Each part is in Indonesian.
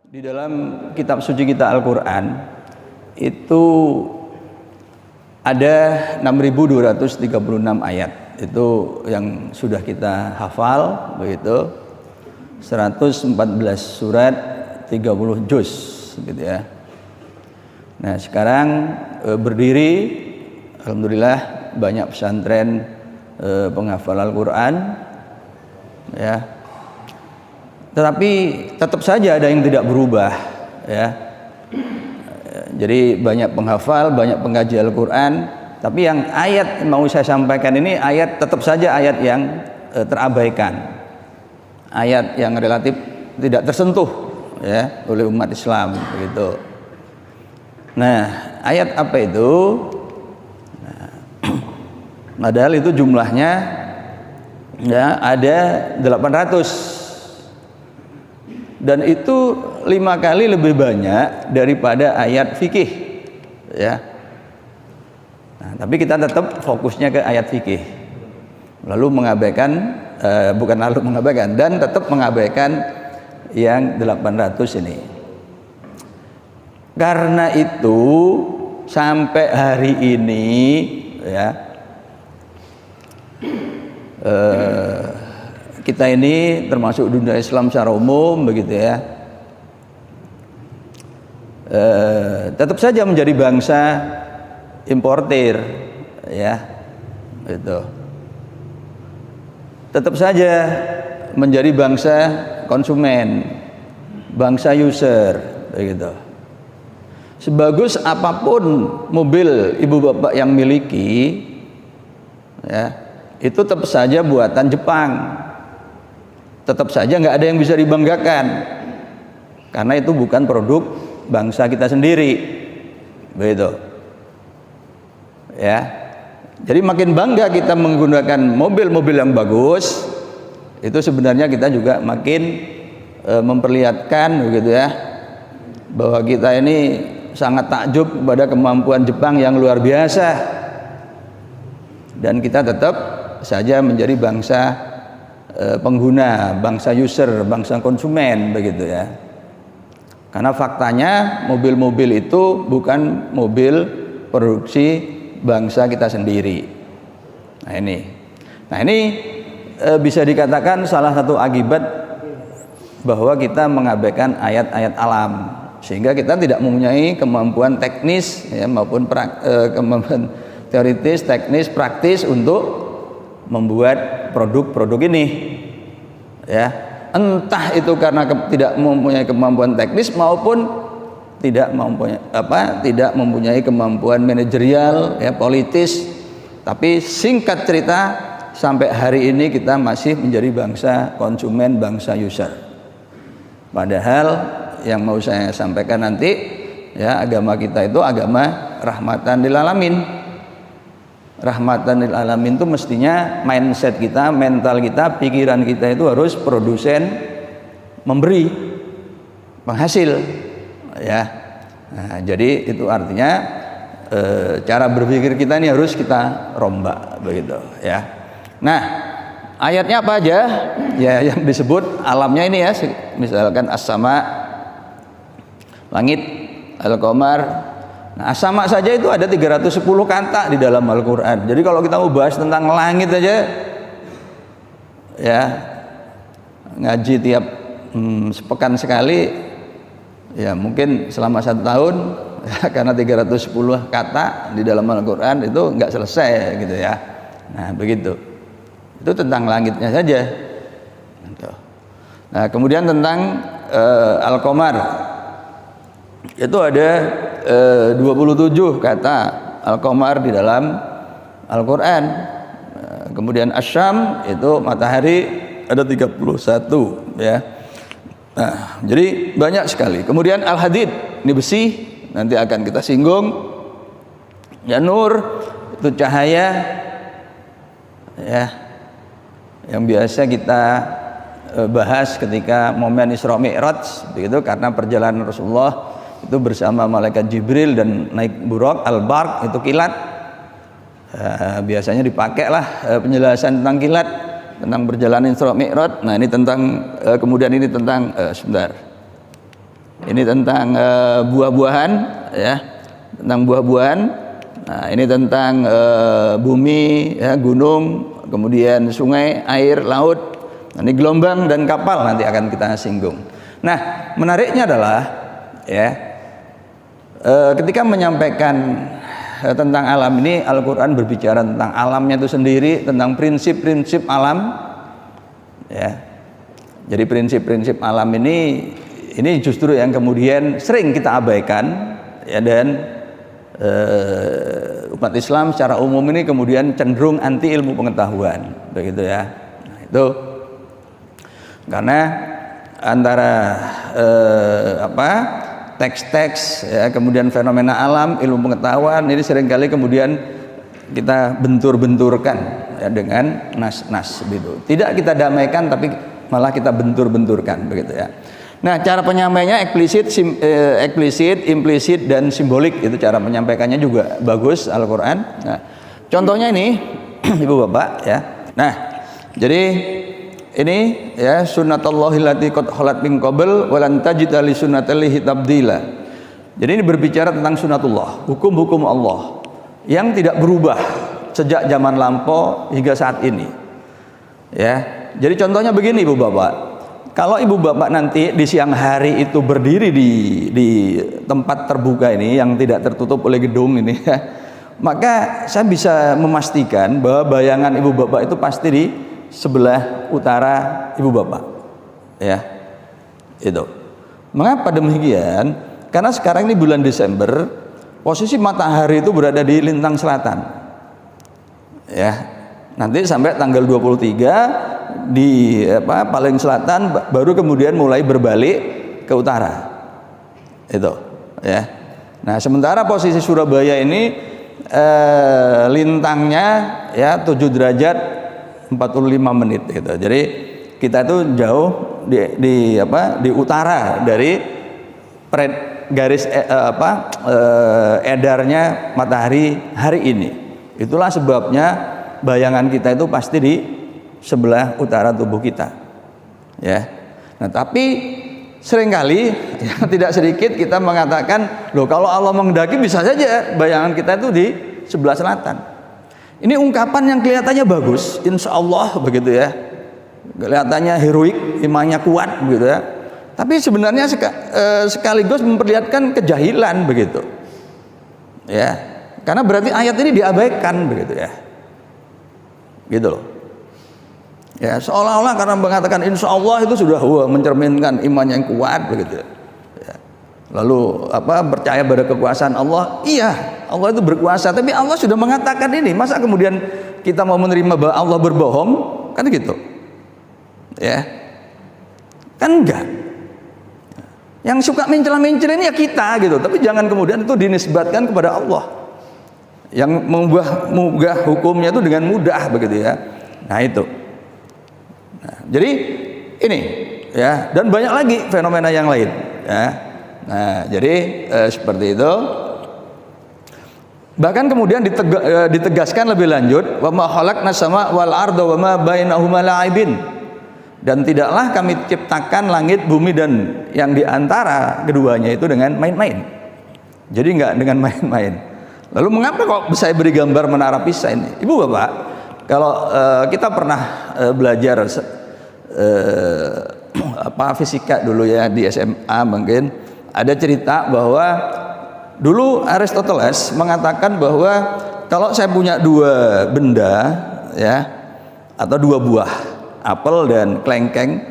Di dalam kitab suci kita Al-Quran itu ada 6.236 ayat. Itu yang sudah kita hafal, begitu. 114 surat, 30 juz, gitu ya. Nah, sekarang berdiri, alhamdulillah banyak pesantren penghafal Al-Quran, ya. Tetapi tetap saja ada yang tidak berubah, ya. Jadi banyak penghafal, banyak pengkaji Al-Quran, tapi yang ayat mau saya sampaikan ini ayat tetap saja ayat yang terabaikan, ayat yang relatif tidak tersentuh, ya, oleh umat Islam, begitu. Nah, ayat apa itu? Nah, padahal itu jumlahnya ya ada 800. Dan itu 5 kali lebih banyak daripada ayat fikih, ya. Nah, tapi kita tetap fokusnya ke ayat fikih, lalu mengabaikan dan tetap mengabaikan yang 800 ini. Karena itu sampai hari ini, ya, kita ini termasuk dunia Islam secara umum, begitu ya, tetap saja menjadi bangsa importir, ya, gitu. Tetap saja menjadi bangsa konsumen, bangsa user, begitu. Sebagus apapun mobil ibu bapak yang miliki, ya, itu tetap saja buatan Jepang. Tetap saja nggak ada yang bisa dibanggakan karena itu bukan produk bangsa kita sendiri, begitu, ya. Jadi makin bangga kita menggunakan mobil-mobil yang bagus, itu sebenarnya kita juga makin memperlihatkan, begitu ya, bahwa kita ini sangat takjub kepada kemampuan Jepang yang luar biasa, dan kita tetap saja menjadi bangsa pengguna, bangsa user, bangsa konsumen, begitu ya. Karena faktanya mobil-mobil itu bukan mobil produksi bangsa kita sendiri. Nah ini bisa dikatakan salah satu akibat bahwa kita mengabaikan ayat-ayat alam, sehingga kita tidak mempunyai kemampuan teknis, ya, maupun kemampuan teoritis, teknis, praktis untuk membuat produk-produk ini, ya. Entah itu karena tidak mempunyai kemampuan teknis maupun tidak mempunyai kemampuan manajerial, ya, politis. Tapi singkat cerita, sampai hari ini kita masih menjadi bangsa konsumen, bangsa user. Padahal yang mau saya sampaikan nanti, ya, agama kita itu agama rahmatan lil alamin. Rahmatan lil alamin itu mestinya mindset kita, mental kita, pikiran kita itu harus produsen, memberi, penghasil, ya. Nah, jadi itu artinya cara berpikir kita ini harus kita rombak, begitu ya. Nah, ayatnya apa aja? Ya, yang disebut alamnya ini, ya, misalkan as-sama, langit, al-qamar. Nah, as-sama saja itu ada 310 kata di dalam Al-Quran. Jadi kalau kita mau bahas tentang langit aja, ya, ngaji tiap sepekan sekali, ya, mungkin selama 1 tahun, ya, karena 310 kata di dalam Al-Quran itu nggak selesai, gitu ya. Nah, begitu. Itu tentang langitnya saja. Nah, kemudian tentang Al-Qamar, itu ada 27 kata Al-Qamar di dalam Al-Quran. Kemudian Asyam itu matahari, ada 31, ya. Nah, jadi banyak sekali. Kemudian Al-Hadid, ini besi, nanti akan kita singgung. Ya, Nur itu cahaya, ya, yang biasa kita bahas ketika momen Isra Mi'raj, begitu, karena perjalanan Rasulullah itu bersama malaikat Jibril dan naik buraq, al-barq itu kilat. Biasanya dipakailah penjelasan tentang kilat, tentang perjalanan Isra Mi'raj. Nah, ini tentang kemudian ini tentang sebentar. Ini tentang buah-buahan, ya, tentang buah-buahan. Nah, ini tentang bumi, ya, gunung, kemudian sungai, air, laut. Nah, ini gelombang dan kapal nanti akan kita singgung. Nah, menariknya adalah, ya, ketika menyampaikan tentang alam ini, Al-Quran berbicara tentang alamnya itu sendiri, tentang prinsip-prinsip alam, ya. Jadi prinsip-prinsip alam ini justru yang kemudian sering kita abaikan, ya, dan umat Islam secara umum ini kemudian cenderung anti ilmu pengetahuan, begitu ya. Nah, itu karena antara teks-teks, ya, kemudian fenomena alam, ilmu pengetahuan ini seringkali kemudian kita bentur-benturkan, ya, dengan nas-nas, gitu. Tidak kita damaikan, tapi malah kita bentur-benturkan, begitu ya. Nah, cara penyampaiannya eksplisit, implisit, dan simbolik. Itu cara menyampaikannya juga bagus Al-Quran. Nah, contohnya ini, Ibu Bapak, ya. Nah, jadi ini, ya, sunnatullahi allati qad khalat min qabl wa lan tajida li sunnatillahi tabdila. Jadi ini berbicara tentang sunnatullah, hukum-hukum Allah yang tidak berubah sejak zaman lampau hingga saat ini. Ya. Jadi contohnya begini, Ibu Bapak. Kalau Ibu Bapak nanti di siang hari itu berdiri di tempat terbuka ini yang tidak tertutup oleh gedung ini, ya, maka saya bisa memastikan bahwa bayangan Ibu Bapak itu pasti di sebelah utara Ibu Bapak, ya, itu. Mengapa demikian? Karena sekarang ini bulan Desember, posisi matahari itu berada di lintang selatan, ya. Nanti sampai tanggal 23 di paling selatan, baru kemudian mulai berbalik ke utara, itu, ya. Nah, sementara posisi Surabaya ini lintangnya, ya, 7 derajat 45 menit, gitu. Jadi kita itu jauh di utara dari garis edarnya matahari hari ini. Itulah sebabnya bayangan kita itu pasti di sebelah utara tubuh kita, ya. Nah, tapi seringkali, ya, tidak sedikit kita mengatakan, loh, kalau Allah menghendaki bisa saja bayangan kita itu di sebelah selatan. Ini ungkapan yang kelihatannya bagus, insya Allah, begitu ya, kelihatannya heroik, imannya kuat, begitu ya. Tapi sebenarnya sekaligus memperlihatkan kejahilan, begitu, ya. Karena berarti ayat ini diabaikan, begitu ya, gitu loh. Ya, seolah-olah karena mengatakan insya Allah itu sudah mencerminkan iman yang kuat, begitu ya. Lalu percaya pada kekuasaan Allah. Iya, Allah itu berkuasa, tapi Allah sudah mengatakan ini. Masa kemudian kita mau menerima bahwa Allah berbohong? Kan gitu, ya, kan enggak. Yang suka mencela-mencela ini ya kita, gitu. Tapi jangan kemudian itu dinisbatkan kepada Allah yang mengubah hukumnya itu dengan mudah, begitu ya. Nah, itu. Nah, jadi ini, ya, dan banyak lagi fenomena yang lain, ya. Nah, jadi seperti itu. Bahkan kemudian ditegaskan lebih lanjut, wa ma khalaqna sama wal arda wa ma bainahuma la'ibin. Dan tidaklah kami ciptakan langit, bumi, dan yang di antara keduanya itu dengan main-main. Jadi enggak dengan main-main. Lalu mengapa kok saya beri gambar menara Pisa ini? Ibu Bapak, kalau kita pernah belajar fisika dulu, ya, di SMA mungkin, ada cerita bahwa dulu Aristoteles mengatakan bahwa kalau saya punya dua benda, ya, atau dua buah, apel dan kelengkeng,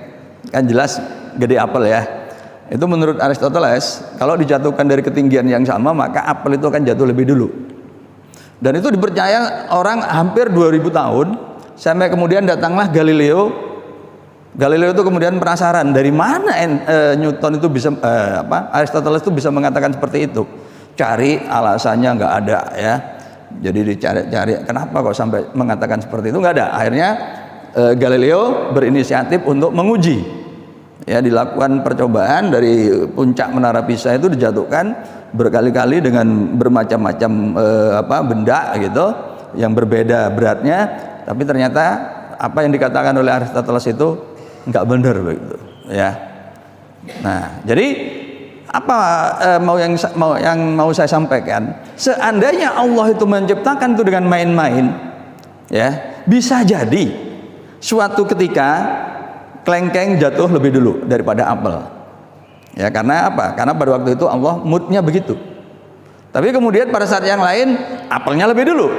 kan jelas gede apel, ya. Itu menurut Aristoteles, kalau dijatuhkan dari ketinggian yang sama, maka apel itu akan jatuh lebih dulu. Dan itu dipercaya orang hampir 2000 tahun, sampai kemudian datanglah Galileo. Galileo itu kemudian penasaran, dari mana Newton itu bisa, Aristoteles itu bisa mengatakan seperti itu. Cari alasannya nggak ada, ya. Jadi dicari-cari, kenapa kok sampai mengatakan seperti itu, nggak ada. Akhirnya Galileo berinisiatif untuk menguji, ya, dilakukan percobaan dari puncak menara Pisa itu dijatuhkan berkali-kali dengan bermacam-macam benda, gitu, yang berbeda beratnya, tapi ternyata apa yang dikatakan oleh Aristoteles itu nggak benar, begitu, ya. Nah, jadi apa yang mau saya sampaikan? Seandainya Allah itu menciptakan itu dengan main-main, ya, bisa jadi suatu ketika kelengkeng jatuh lebih dulu daripada apel. Ya, karena apa? Karena pada waktu itu Allah moodnya begitu. Tapi kemudian pada saat yang lain apelnya lebih dulu.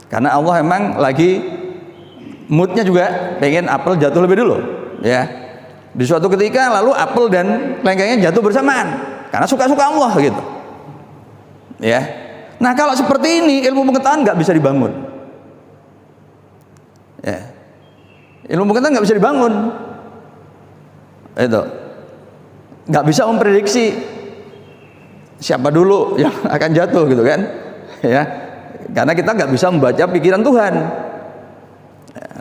Karena Allah emang lagi moodnya juga pengen apel jatuh lebih dulu, ya. Di suatu ketika lalu apel dan kelengkengnya jatuh bersamaan karena suka-suka Allah gitu, ya. Nah, kalau seperti ini ilmu pengetahuan nggak bisa dibangun, ya. Ilmu pengetahuan nggak bisa dibangun, itu nggak bisa memprediksi siapa dulu yang akan jatuh gitu kan, ya. Karena kita nggak bisa membaca pikiran Tuhan.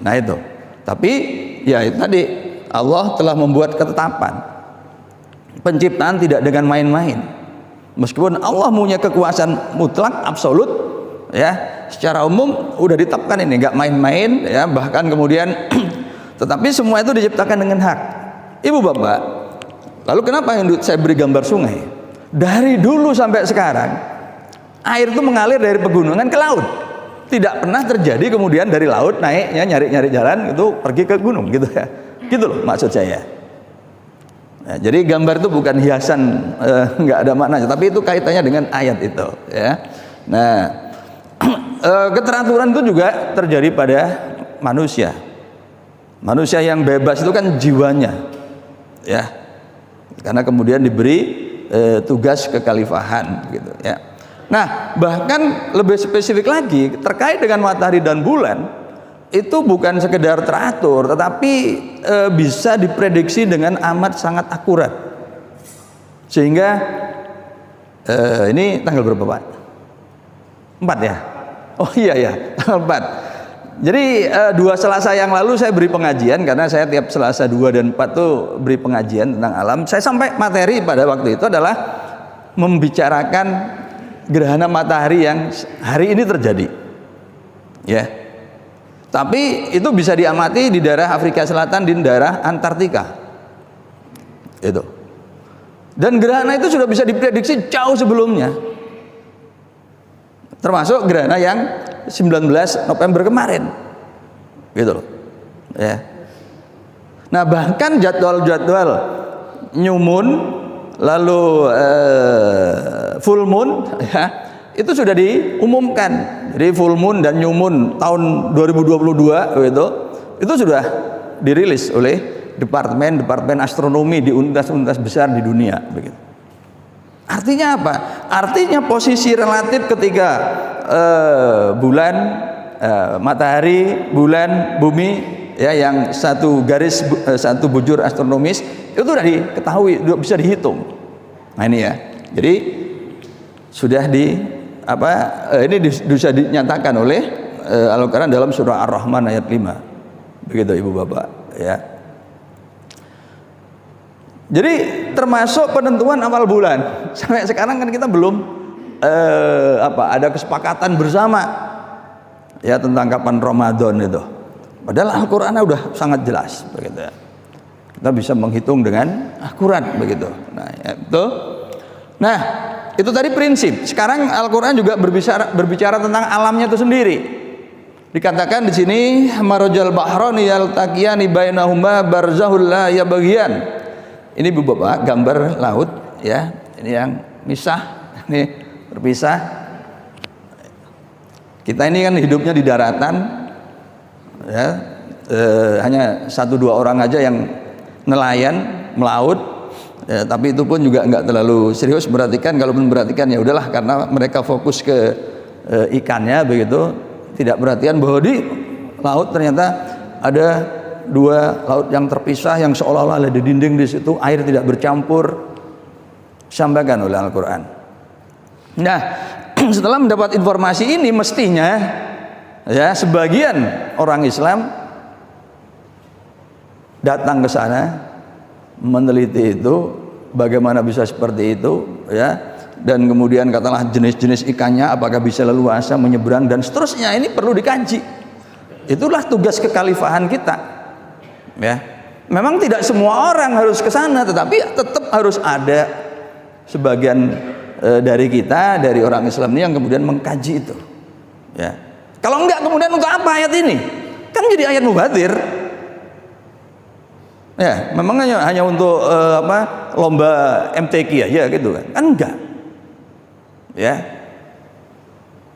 Nah itu. Tapi ya itu tadi, Allah telah membuat ketetapan penciptaan tidak dengan main-main. Meskipun Allah punya kekuasaan mutlak absolut, ya, secara umum udah ditetapkan ini nggak main-main, ya, bahkan kemudian tetapi semua itu diciptakan dengan hak. Ibu bapak, lalu kenapa yang saya beri gambar sungai? Dari dulu sampai sekarang air itu mengalir dari pegunungan ke laut. Tidak pernah terjadi kemudian dari laut naiknya nyari-nyari jalan itu pergi ke gunung gitu ya. Gitu loh maksud saya. Nah, jadi gambar itu bukan hiasan, nggak ada maknanya, tapi itu kaitannya dengan ayat itu, ya. Nah, keteraturan itu juga terjadi pada manusia. Manusia yang bebas itu kan jiwanya, ya. Karena kemudian diberi tugas kekhalifahan, gitu, ya. Nah, bahkan lebih spesifik lagi terkait dengan matahari dan bulan. Itu bukan sekedar teratur, tetapi bisa diprediksi dengan amat sangat akurat. Sehingga ini tanggal berapa Pak? 4 ya? Oh iya ya, tanggal 4. Jadi 2 Selasa yang lalu saya beri pengajian, karena saya tiap Selasa 2 dan 4 tuh beri pengajian tentang alam. Saya sampai materi pada waktu itu adalah membicarakan gerhana matahari yang hari ini terjadi. Ya. Tapi itu bisa diamati di daerah Afrika Selatan, di daerah Antartika. Itu. Dan gerhana itu sudah bisa diprediksi jauh sebelumnya. Termasuk gerhana yang 19 November kemarin. Gitu loh. Ya. Nah, bahkan jadwal-jadwal new moon lalu full moon, ya, itu sudah diumumkan. Jadi full moon dan new moon tahun 2022 itu sudah dirilis oleh departemen astronomi di universitas besar di dunia, begitu. Artinya apa? Artinya posisi relatif ketika bulan, matahari, bulan, bumi, ya, yang satu garis, satu bujur astronomis itu sudah diketahui, sudah bisa dihitung. Nah ini ya. Jadi sudah ini bisa dinyatakan oleh Al-Quran dalam surah Ar-Rahman ayat 5. Begitu Ibu Bapak, ya. Jadi termasuk penentuan awal bulan. Sampai sekarang kan kita belum ada kesepakatan bersama, ya, tentang kapan Ramadan itu. Padahal Al-Quran udah sangat jelas, begitu. Kita bisa menghitung dengan akurat, begitu. Nah, itu. Nah, itu tadi prinsip. Sekarang Al-Quran juga berbicara tentang alamnya itu sendiri. Dikatakan di sini marajal bahrani yaltaqiyani bainahuma barzahul la yabghiyan. Ini Bu Bapak gambar laut, ya. Ini yang misah, ini berpisah. Kita ini kan hidupnya di daratan, ya. Hanya 1-2 orang aja yang nelayan melaut. Ya, tapi itu pun juga nggak terlalu serius memperhatikan. Kalau memperhatikan ya udahlah, karena mereka fokus ke ikannya, begitu, tidak perhatian bahwa di laut ternyata ada 2 laut yang terpisah, yang seolah-olah ada dinding di situ, air tidak bercampur, disampaikan oleh Al-Quran. Nah, setelah mendapat informasi ini, mestinya, ya, sebagian orang Islam datang ke sana, meneliti itu, bagaimana bisa seperti itu, ya, dan kemudian katalah jenis-jenis ikannya apakah bisa leluasa menyeberang dan seterusnya. Ini perlu dikaji. Itulah tugas kekhalifahan kita, ya. Memang tidak semua orang harus ke sana, tetapi tetap harus ada sebagian dari kita, dari orang Islam ini yang kemudian mengkaji itu. Ya. Kalau enggak, kemudian untuk apa ayat ini? Kan jadi ayat mubadir. Ya, memang hanya untuk lomba MTQ aja gitu kan? Kan enggak. Ya.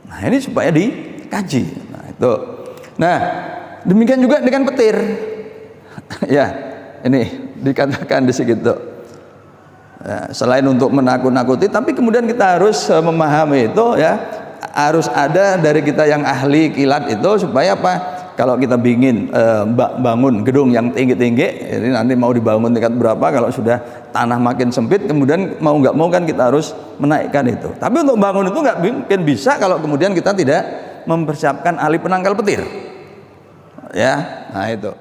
Nah, ini supaya dikaji. Nah, itu. Nah, demikian juga dengan petir. Ya, ini dikatakan di situ. Ya, selain untuk menakut-nakuti, tapi kemudian kita harus memahami itu, ya, harus ada dari kita yang ahli kilat itu supaya apa? Kalau kita ingin bangun gedung yang tinggi-tinggi, jadi nanti mau dibangun tingkat berapa, kalau sudah tanah makin sempit, kemudian mau nggak mau kan kita harus menaikkan itu. Tapi untuk bangun itu nggak mungkin bisa kalau kemudian kita tidak mempersiapkan ahli penangkal petir. Ya, nah itu.